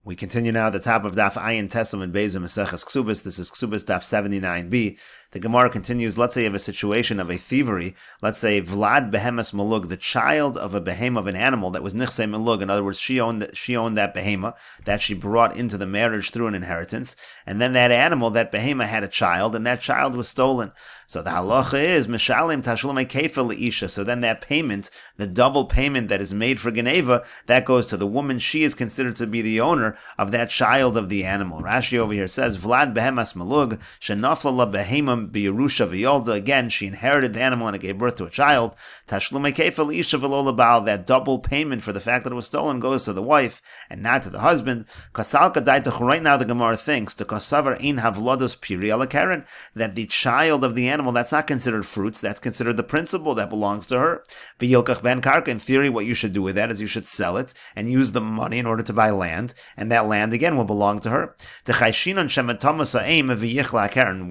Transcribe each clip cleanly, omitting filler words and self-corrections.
We continue now at the top of Daf Ayin Tesam and Bezim Mesechet Kesuvos. This is Kesuvos Daf 79b. The Gemara continues. Let's say you have a situation of a thievery. Let's say Vlad Behemas Malug, the child of a behem of an animal that was Nichse Malug. In other words, she owned that behema that she brought into the marriage through an inheritance. And then that animal, that behema, had a child, and that child was stolen. So the halacha is Mishalim Tashlumei Kefil Leisha. So then that payment, the double payment that is made for Geneva, that goes to the woman. She is considered to be the owner of that child of the animal. Rashi over here says Vlad Behemas Malug Shenafla La Behema B'Yerusha V'Yolda. Again, she inherited the animal and it gave birth to a child. Tashlumei Kefil Leisha V'Lo Labal. That double payment for the fact that it was stolen goes to the wife and not to the husband. Kasalka Daitach. Right now the Gemara thinks the Kasavar Ein Havlodos Piri Ala Karen, that the child of the animal, that's not considered fruits, that's considered the principal that belongs to her. V'Yilkach Ben Karka. In theory, what you should do with that is you should sell it and use the money in order to buy land, and that land again will belong to her.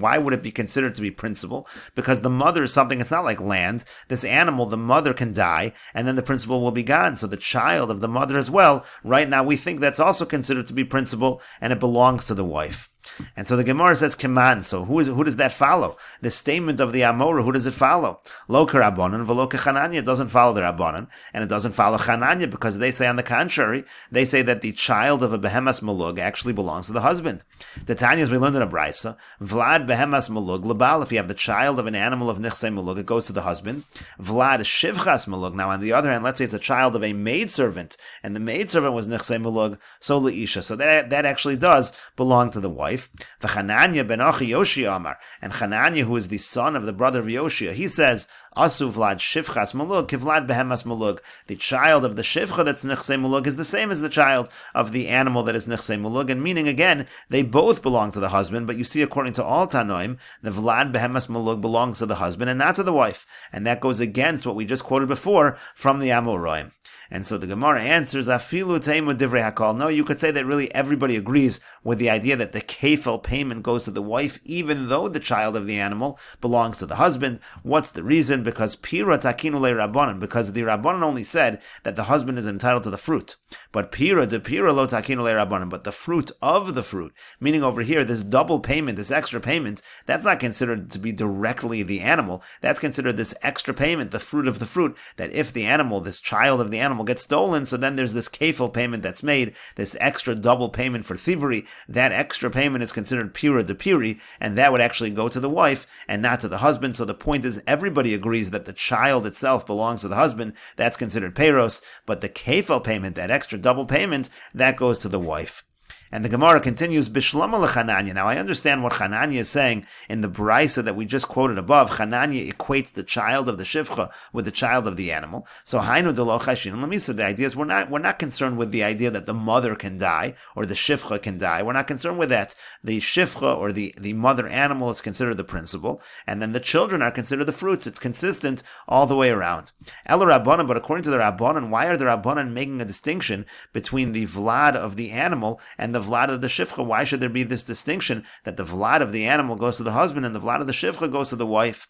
Why would it be considered to be principal? Because the mother is something, it's not like land. This animal, the mother can die, and then the principal will be gone. So the child of the mother as well, right now we think that's also considered to be principal, and it belongs to the wife. And so the Gemara says Keman. So who does that follow? The statement of the Amora, who does it follow? Lo Karabonan, v'lo Kechananya. It doesn't follow the Rabbanan, and it doesn't follow Chananya, because they say on the contrary, they say that the child of a Behemas Malug actually belongs to the husband. The Tanyas we learned in a Brisa, Vlad Behemas Malug Labal. If you have the child of an animal of Nichse Malug, it goes to the husband. Vlad Shivchas Malug. Now on the other hand, let's say it's a child of a maidservant, and the maidservant was Nichse Malug, so Leisha. So that actually does belong to the wife. V'Chananya ben Achi Yoshia Amar, and Chananya, who is the son of the brother of Yoshia, he says, Asu Vlad Shivchas Malug, Kivlad Behemas Malug. The child of the Shivcha that's Nichse Malug is the same as the child of the animal that is Nichse Malug, and meaning again, they both belong to the husband, but you see according to all Tanoim, the Vlad Behemas Malug belongs to the husband and not to the wife, and that goes against what we just quoted before from the Amoraim. And so the Gemara answers, Afilu teimu divrei hakol. No, you could say that really everybody agrees with the idea that the kefil payment goes to the wife, even though the child of the animal belongs to the husband. What's the reason? Because pira takinu le rabbanan. Because the rabbanan only said that the husband is entitled to the fruit. But pira de pira lo takinu le rabbanan. But the fruit of the fruit, meaning over here, this double payment, this extra payment, that's not considered to be directly the animal. That's considered this extra payment, the fruit of the fruit, that if the animal, this child of the animal, gets stolen, so then there's this kefil payment that's made, this extra double payment for thievery. That extra payment is considered pira de piri, and that would actually go to the wife and not to the husband. So the point is, everybody agrees that the child itself belongs to the husband. That's considered peiros, but the kefil payment, that extra double payment, that goes to the wife. And the Gemara continues, Bishlama leChananya. Now I understand what Chananya is saying in the Brisa that we just quoted above. Chananya equates the child of the Shivcha with the child of the animal. So Hainu de lo Chashin. And let me say the idea is we're not concerned with the idea that the mother can die or the Shivcha can die. We're not concerned with that. The Shivcha or the mother animal is considered the principal, and then the children are considered the fruits. It's consistent all the way around. El Rabbanan, but according to the Rabbanan, why are the Rabbanan making a distinction between the Vlad of the animal and the Vlad of the Shivcha? Why should there be this distinction that the Vlad of the animal goes to the husband and the Vlad of the Shivcha goes to the wife?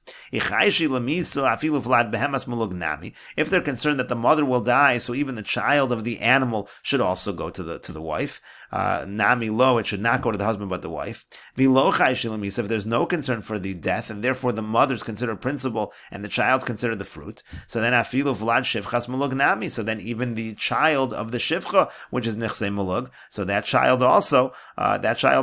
If they're concerned that the mother will die, so even the child of the animal should also go to the wife. Nami lo, it should not go to the husband but the wife. If there's no concern for the death, and therefore the mother is considered principal and the child's considered the fruit, so then afilu Vlad Shivchas Malug Nami, so then even the child of the Shivcha, which is Nichse Malug, so that child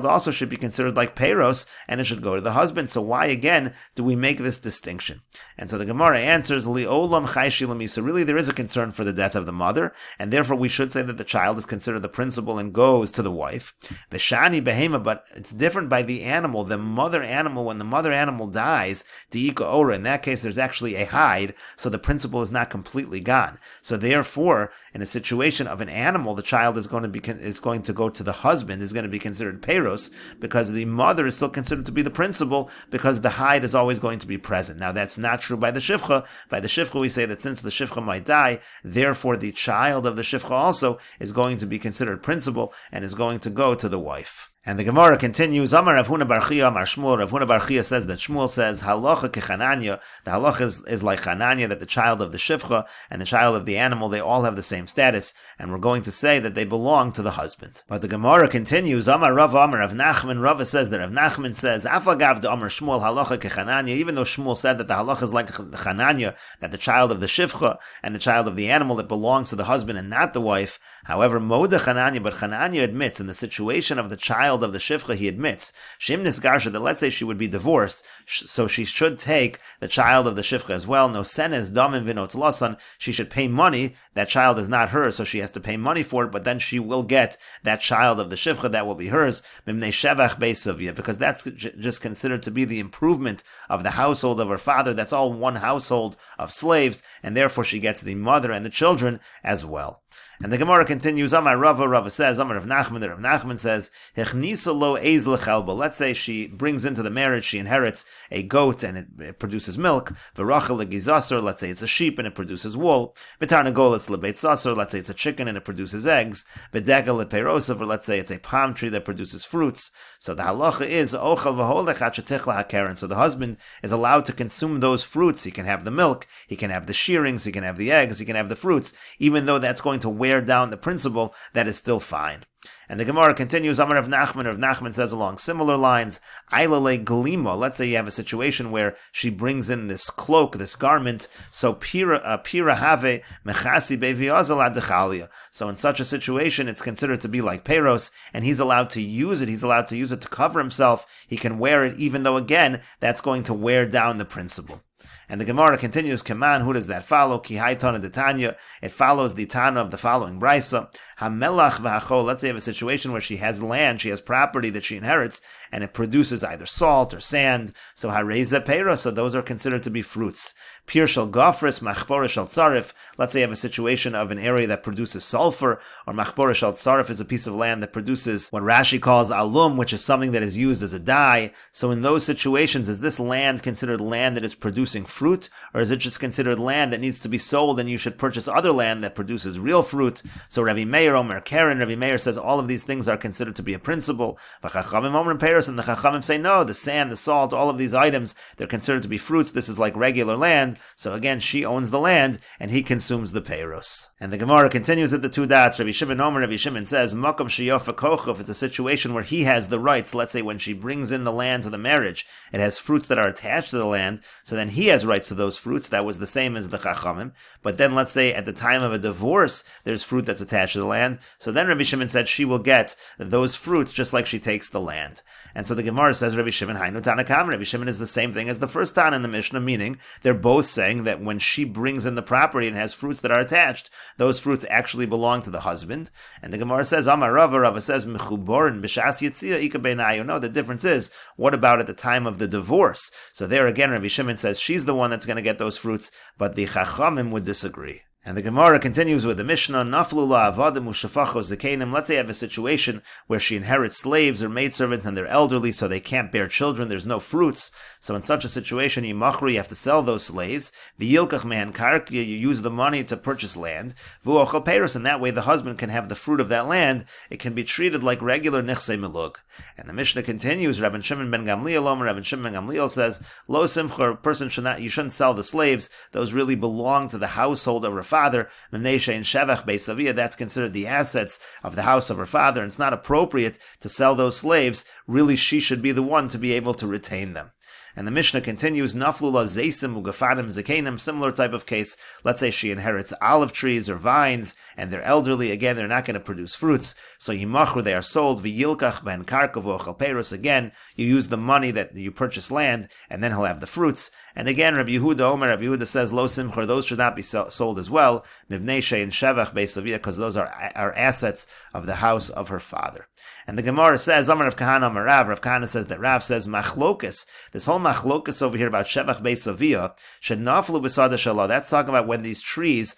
also should be considered like peiros, and it should go to the husband. So why again do we make this distinction? And so the Gemara answers, Li'olam Chai Shilami. So really there is a concern for the death of the mother, and therefore we should say that the child is considered the principal and goes to the wife. V'shani behema, but it's different by the animal, the mother animal. When the mother animal dies, diika ora, in that case there's actually a hide, so the principal is not completely gone. So therefore, in a situation of an animal, the child is going to go to the husband, is going to be considered peiros, because the mother is still considered to be the principal, because the hide is always going to be present. Now that's not true by the Shivcha. By the Shivcha we say that since the Shivcha might die, therefore the child of the Shivcha also is going to be considered principal and is going to go to the wife. And the Gemara continues, Amar Rav Huna bar Chia, Amar Shmuel. Rav Huna bar Chia says that Shmuel says, Halacha kechananya. The halacha is like Chananya, that the child of the shivcha and the child of the animal, they all have the same status, and we're going to say that they belong to the husband. But the Gemara continues, Amar Rav Nachman. Rav says that Rav Nachman says, Afagav de Amar Shmuel halacha kechananya. Even though Shmuel said that the halacha is like Chananya, that the child of the shivcha and the child of the animal, that belongs to the husband and not the wife. However, Moda Chananya, but Chananya admits in the situation of the child of the shivcha, he admits Shimnis Garsha, that let's say she would be divorced, so she should take the child of the shivcha as well. No senes damin vinot lasan. She should pay money. That child is not hers, so she has to pay money for it. But then she will get that child of the shivcha that will be hers. Mimnei shevach beisavia, because that's just considered to be the improvement of the household of her father. That's all one household of slaves, and therefore she gets the mother and the children as well. And the Gemara continues, Amar Rava says, Amar Rav Nachman, the Rav Nachman says, Hechnisa lo eiz lechelba. Let's say she brings into the marriage, she inherits a goat and it produces milk. V'rachel legizasor, let's say it's a sheep and it produces wool. V'tarnagolas lebeitzasor, let's say it's a chicken and it produces eggs. V'dega lepeirosav, or let's say it's a palm tree that produces fruits. So the halacha is, Ochel v'holech ha'chetichla ha'keren. So the husband is allowed to consume those fruits. He can have the milk, he can have the shearings, he can have the eggs, he can have the fruits, even though that's going to wear down the principle, that is still fine. And the Gemara continues, Amar Rav Nachman. Rav Nachman says along similar lines, Ailale glimo. Let's say you have a situation where she brings in this cloak, this garment, so pira have mechasi beviazal adechalia. So in such a situation, it's considered to be like peros, and he's allowed to use it. He's allowed to use it to cover himself. He can wear it, even though again, that's going to wear down the principle. And the Gemara continues, Keman, who does that follow? Ki haitana de Tanya. It follows the Tana of the following brisa. Hamelach v'achol. Let's say you have a situation where she has land, she has property that she inherits, and it produces either salt or sand. So hareza pera. So those are considered to be fruits. Pir shel gofris, machbora shel tzarif. Let's say you have a situation of an area that produces sulfur, or machbora shel tzarif is a piece of land that produces what Rashi calls alum, which is something that is used as a dye. So in those situations, is this land considered land that is producing fruit, or is it just considered land that needs to be sold and you should purchase other land that produces real fruit? So Rabbi Meir, Omer Karen, Rabbi Meir says all of these things are considered to be a principle. V'chachamim Omer Peres, and the chachamim say no, the sand, the salt, all of these items, they're considered to be fruits. This is like regular land. So again, she owns the land and he consumes the peiros. And the Gemara continues at the two dots. Rabbi Shimon Omer, Rabbi Shimon says, Makom sheyofa kochov, it's a situation where he has the rights. Let's say when she brings in the land to the marriage, it has fruits that are attached to the land, so then he has rights to those fruits. That was the same as the chachamim. But then let's say at the time of a divorce, there's fruit that's attached to the land. So then Rabbi Shimon said she will get those fruits just like she takes the land. And so the Gemara says, Rabbi Shimon, Hainu Tanakam. Rabbi Shimon is the same thing as the first Tana in the Mishnah, meaning they're both saying that when she brings in the property and has fruits that are attached, those fruits actually belong to the husband. And the Gemara says, Amar Rava says, Mechuborin b'shas yitzia ika beinayu. No, the difference is, what about at the time of the divorce? So there again, Rabbi Shimon says she's the one that's going to get those fruits, but the Chachamim would disagree. And the Gemara continues with the Mishnah, Naflu la'avadim u'shafacho zekenim. Let's say you have a situation where she inherits slaves or maidservants and they're elderly, so they can't bear children, there's no fruits. So in such a situation, yimachru, you have to sell those slaves. V'yilkach mehan karkia, you use the money to purchase land. V'ochel peiros, and that way the husband can have the fruit of that land. It can be treated like regular nechsei milug. And the Mishnah continues, Rabbi Shimon ben Gamliel, Rabbi Shimon ben Gamliel says, Lo simcha, a person you shouldn't sell the slaves. Those really belong to the household of her father. That's considered the assets of the house of her father, and it's not appropriate to sell those slaves. Really, she should be the one to be able to retain them. And the Mishnah continues, Naflula Zaysim Ugafadim Zakenim, similar type of case. Let's say she inherits olive trees or vines, and they're elderly. Again, they're not going to produce fruits. So Yimachru, they are sold. V'yilkach ben karkav ochel peiros. Again, you use the money that you purchase land, and then he'll have the fruits. And again, Rabbi Yehuda says, Lo Simchor, those should not be sold as well. Mivnei shein shevach beisavia, because those are assets of the house of her father. And the Gemara says, Amar Rav Kahana Amar Rav. Rav Kahana says that Rav says, Machlokas, this whole machlokas over here about shevach beisavia, should naflu b'sada shalah. That's talking about when these trees,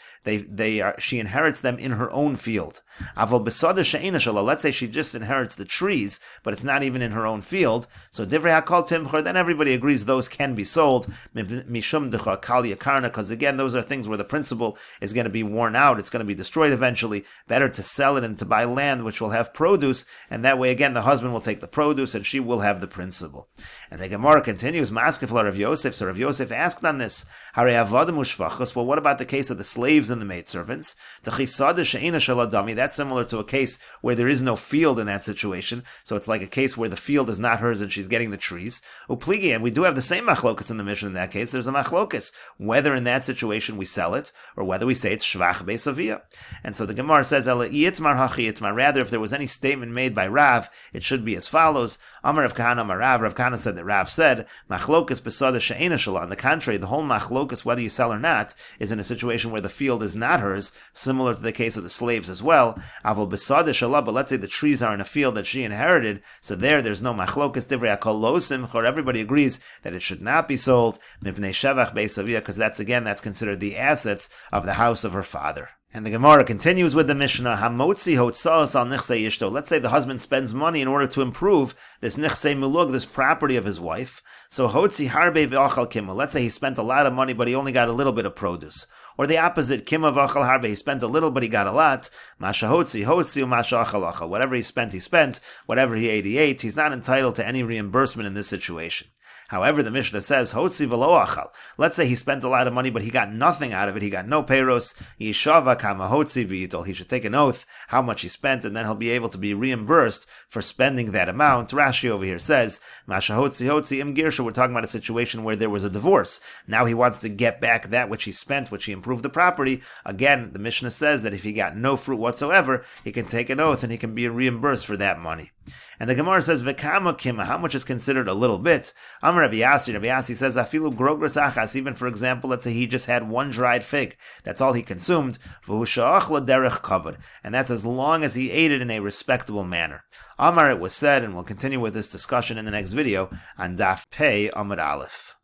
she inherits them in her own field. Aval besada she'ena shala, let's say she just inherits the trees, but it's not even in her own field. So divrei hakol timchor, then everybody agrees those can be sold. Mishum decha kal yakarna, because again, those are things where the principle is going to be worn out. It's going to be destroyed eventually. Better to sell it and to buy land which will have produce, and that way again the husband will take the produce and she will have the principle. And the Gemara continues, Maskefla Rav Yosef. So Rav Yosef asked on this, Hare avodim ushvachos. Well, what about the case of the slaves and the maidservants? That's similar to a case where there is no field in that situation. So it's like a case where the field is not hers and she's getting the trees. Upligi, and we do have the same machlokas in the Mishnah in that case. There's a machlokas whether in that situation we sell it or whether we say it's shvach beisavia. And so the Gemara says, rather, if there was any statement made by Rav, it should be as follows. Amar Rav Kahana Amar Rav. Rav Kahana said that Rav said, machlokas besada she'ena shala. On the contrary, the whole machlokas, whether you sell or not, is in a situation where the field is not hers, similar to the case of the slaves as well. Aval besada shala, but let's say the trees are in a field that she inherited, so there's no machlokas. Divrei hakol lo simchor. Everybody agrees that it should not be sold, mipnei shevach beisavia, because that's considered the assets of the house of her father. And the Gemara continues with the Mishnah, Hamotzi hotzaos al nichsei ishto. Let's say the husband spends money in order to improve this nichsei milug, this property of his wife. So hotzi harbe v'achal kima. Let's say he spent a lot of money, but he only got a little bit of produce. Or the opposite, kima v'achal harbe. He spent a little, but he got a lot. Masha hotzi u'masha achal achal. Whatever he spent, he spent. Whatever he ate. He's not entitled to any reimbursement in this situation. However, the Mishnah says, Hotzi v'lo achal. Let's say he spent a lot of money, but he got nothing out of it. He got no peiros. Yishava kama hotzi v'yitol. He should take an oath how much he spent, and then he'll be able to be reimbursed for spending that amount. Rashi over here says, Masha hotzi im girsha. We're talking about a situation where there was a divorce. Now he wants to get back that which he spent, which he improved the property. Again, the Mishnah says that if he got no fruit whatsoever, he can take an oath and he can be reimbursed for that money. And the Gemara says, V'kama kima, how much is considered a little bit? Amar Rabbi Yasi says, Afilu grogras achas, even for example, let's say he just had one dried fig. That's all he consumed. V'hu sha'ach derech kavod. And that's as long as he ate it in a respectable manner. Amar, it was said, and we'll continue with this discussion in the next video, on Daf Pei Amud Aleph.